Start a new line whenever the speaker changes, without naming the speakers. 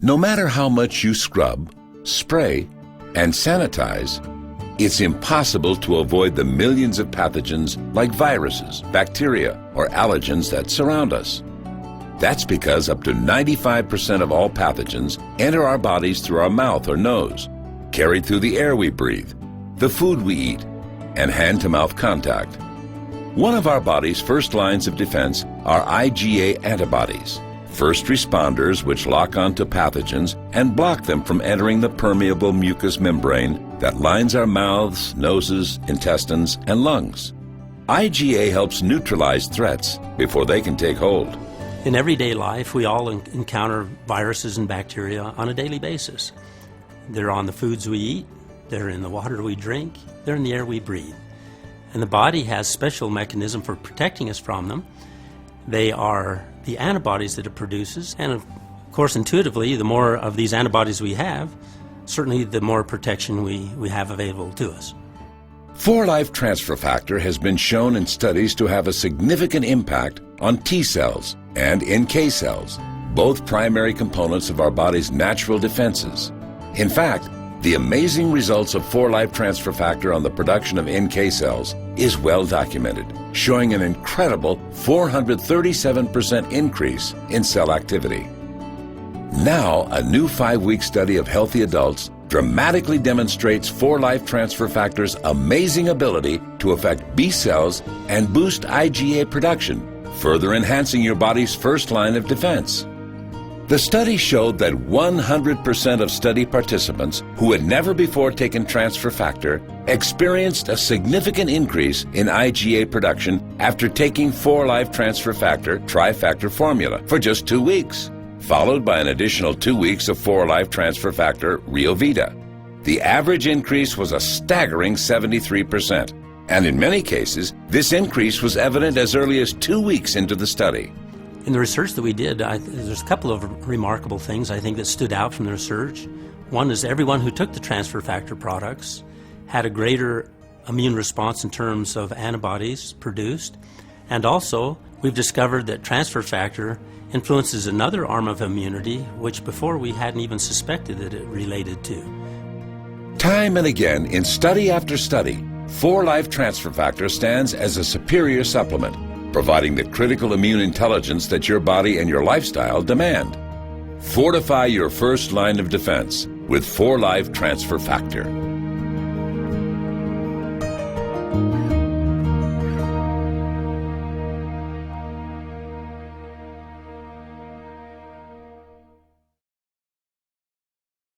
No matter how much you scrub, spray, and sanitize, it's impossible to avoid the millions of pathogens like viruses, bacteria, or allergens that surround us. That's because up to 95% of all pathogens enter our bodies through our mouth or nose, carried through the air we breathe, the food we eat, and hand-to-mouth contact. One of our body's first lines of defense are IgA antibodies, first responders which lock onto pathogens and block them from entering the permeable mucous membrane that lines our mouths, noses, intestines, and lungs. IgA helps neutralize threats before they can take hold.
In everyday life, we all encounter viruses and bacteria on a daily basis. They're on the foods we eat, they're in the water we drink, they're in the air we breathe. And the body has special mechanism for protecting us from them. They are the antibodies that it produces, and of course intuitively, the more of these antibodies we have, certainly the more protection we have available to us.
4-Life Transfer Factor has been shown in studies to have a significant impact on T cells and NK cells, both primary components of our body's natural defenses. In fact, the amazing results of 4-Life Transfer Factor on the production of NK cells is well documented, showing an incredible 437% increase in cell activity. Now, a new 5-week study of healthy adults dramatically demonstrates 4-Life Transfer Factor's amazing ability to affect B cells and boost IgA production, further enhancing your body's first line of defense. The study showed that 100% of study participants who had never before taken transfer factor experienced a significant increase in IgA production after taking 4-Life Transfer Factor Trifactor formula for just 2 weeks, followed by an additional 2 weeks of 4-Life Transfer Factor Rio Vita. The average increase was a staggering 73%, and in many cases, this increase was evident as early as 2 weeks into the study.
In the research that we did, there's a couple of remarkable things I think that stood out from the research. One is everyone who took the transfer factor products had a greater immune response in terms of antibodies produced, and also we've discovered that transfer factor influences another arm of immunity which before we hadn't even suspected that it related to.
Time and again, in study after study, 4-Life Transfer Factor stands as a superior supplement, providing the critical immune intelligence that your body and your lifestyle demand. Fortify your first line of defense with 4-Life Transfer Factor.